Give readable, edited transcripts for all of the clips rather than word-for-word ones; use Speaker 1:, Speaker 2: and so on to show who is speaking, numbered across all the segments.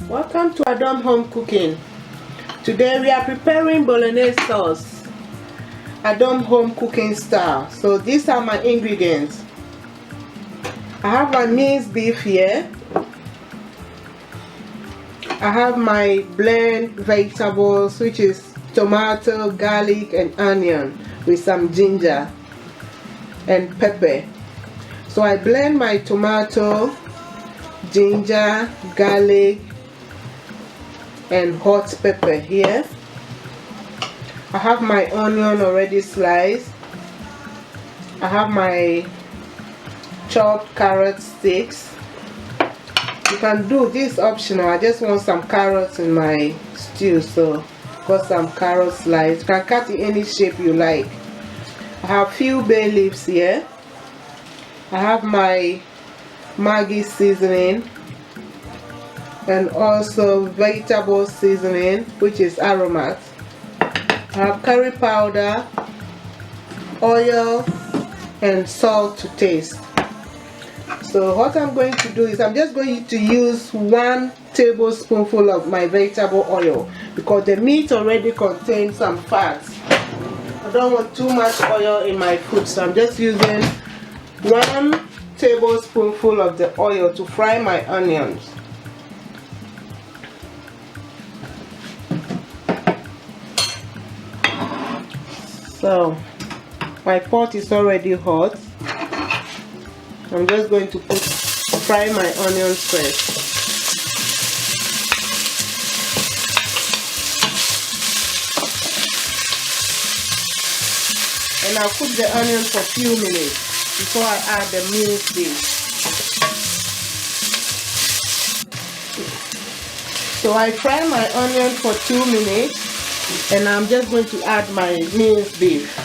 Speaker 1: Welcome to Adam Home Cooking. Today we are preparing bolognese sauce, Adam Home Cooking style. So these are my ingredients. I have my minced beef here. I have my blend vegetables, which is tomato, garlic and onion with some ginger and pepper. So I blend my tomato, ginger, garlic and hot pepper here. I have my onion already sliced. I have my chopped carrot sticks. You can do this optional. I just want some carrots in my stew, so got some carrot slices. You can cut in any shape you like. I have few bay leaves here. I have my Maggi seasoning and also vegetable seasoning, which is aromat. I have curry powder, oil and salt to taste. So what I'm going to do is I'm just going to use 1 tablespoonful of my vegetable oil because the meat already contains some fats. I don't want too much oil in my food, so I'm just using 1 tablespoonful of the oil to fry my onions. So my pot is already hot. I'm just going to fry my onions first. And I'll cook the onion for a few minutes before I add the minced beef. So I fry my onion for 2 minutes and I'm just going to add my minced beef.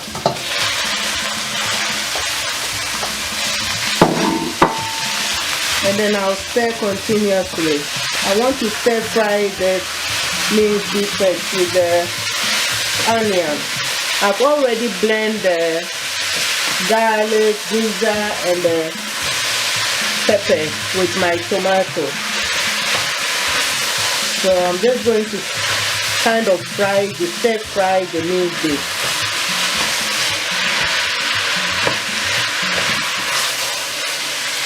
Speaker 1: And then I'll stir continuously. I want to stir fry the minced beef first with the onion. I've already blended the garlic, ginger and the pepper with my tomato. So I'm just going to kind of stir fry the minced beef.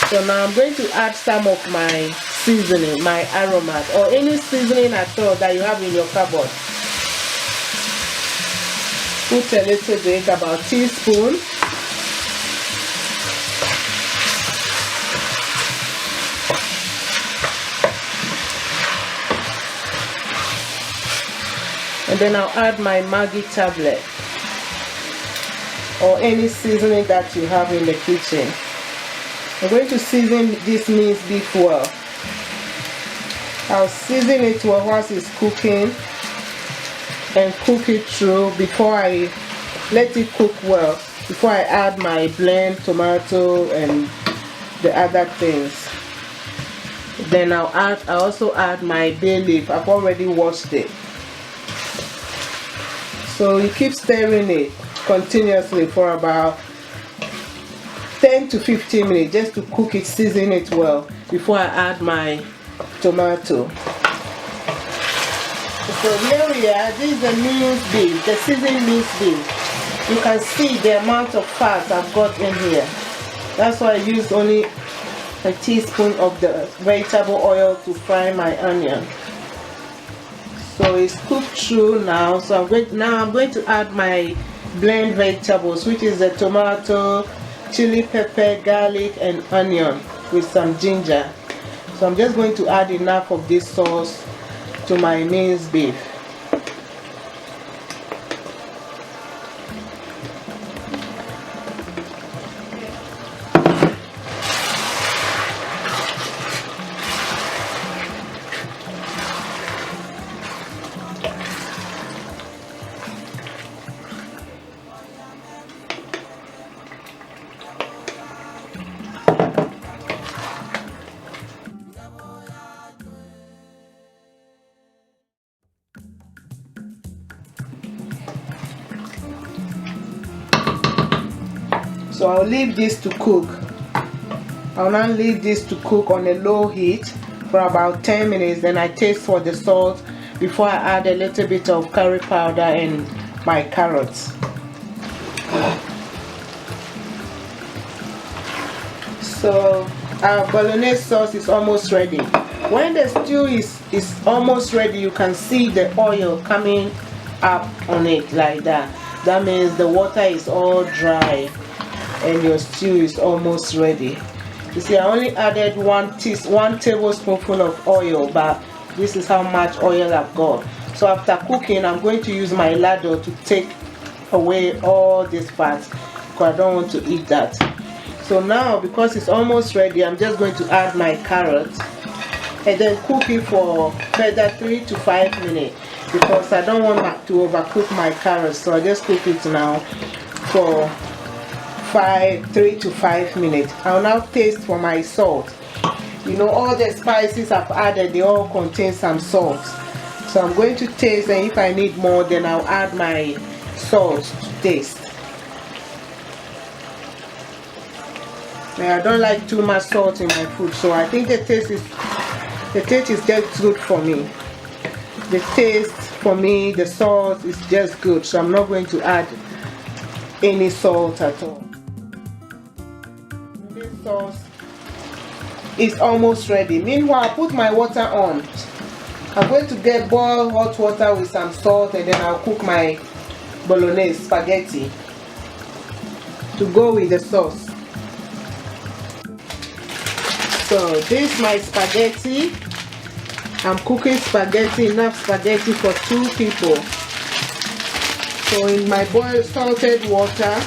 Speaker 1: So now I'm going to add some of my seasoning, my aromat, or any seasoning at all that you have in your cupboard. Put a little bit, about a teaspoon. And then I'll add my Maggi tablet, or any seasoning that you have in the kitchen. I'm going to season this minced beef well. I'll season it well whilst it's cooking and cook it through before I let it cook well, before I add my blend tomato and the other things. Then I'll also add my bay leaf. I've already washed it. So you keep stirring it continuously for about 10 to 15 minutes just to cook it, season it well before I add my tomato. So here we are. This is the minced beef, the seasoned minced beef. You can see the amount of fat I've got in here. That's why I used only a teaspoon of the vegetable oil to fry my onion. So it's cooked through now. So I'm going to add my blend vegetables, which is the tomato, chili pepper, garlic and onion with some ginger. So I'm just going to add enough of this sauce to my minced beef. So I'll leave this to cook. I'll now leave this to cook on a low heat for about 10 minutes. Then I taste for the salt before I add a little bit of curry powder and my carrots. So our bolognese sauce is almost ready. When the stew is almost ready, you can see the oil coming up on it like that. That means the water is all dry and your stew is almost ready. You see, I only added one tablespoonful of oil, but this is how much oil I've got. So after cooking, I'm going to use my ladle to take away all this fat because I don't want to eat that. So now, because it's almost ready, I'm just going to add my carrots and then cook it for further 3 to 5 minutes because I don't want to overcook my carrots. So I just cook it now for 3 to 5 minutes. I'll now taste for my salt. You know, all the spices I've added, they all contain some salt. So I'm going to taste, and if I need more, then I'll add my salt to taste. Now, I don't like too much salt in my food, so I think the taste is just good for me. The taste for me, the salt is just good, so I'm not going to add any salt at all. This sauce is almost ready. Meanwhile, I put my water on. I'm going to get boiled hot water with some salt, and then I'll cook my bolognese spaghetti to go with the sauce. So this is my spaghetti. I'm cooking spaghetti, enough spaghetti for 2 people. So in my boiled salted water,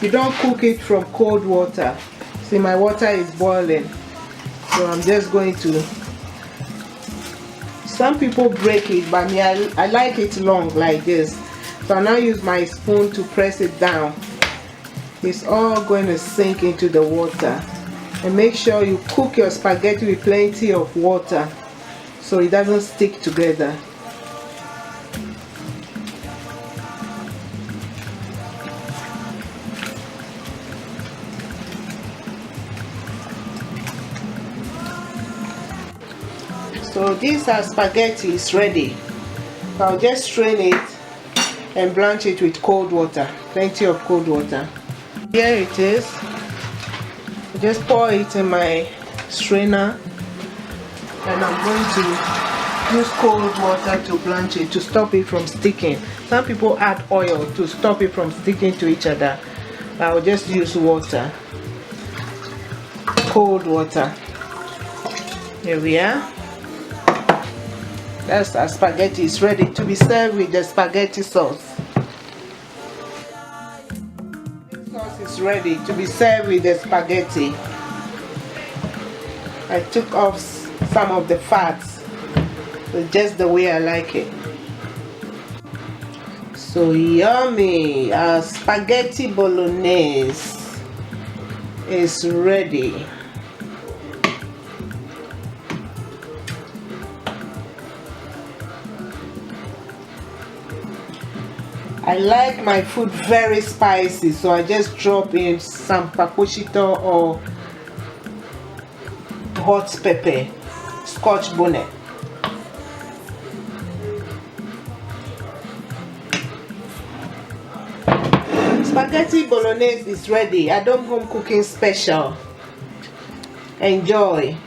Speaker 1: you don't cook it from cold water. See, my water is boiling. So I'm just going to, some people break it, but me, I like it long like this. So I'll now use my spoon to press it down. It's all going to sink into the water. And make sure you cook your spaghetti with plenty of water so it doesn't stick together. So this spaghetti is ready. I'll just strain it and blanch it with cold water, plenty of cold water. Here it is. Just pour it in my strainer, and I'm going to use cold water to blanch it to stop it from sticking. Some people add oil to stop it from sticking to each other. I'll just use water, cold water. Here we are. That's our spaghetti. Is ready to be served with the spaghetti sauce. Is ready to be served with the spaghetti. I took off some of the fats, just the way I like it. So yummy! Our spaghetti bolognese is ready. I like my food very spicy, so I just drop in some paprika or hot pepper, scotch bonnet. Spaghetti bolognese is ready. At home cooking special. Enjoy.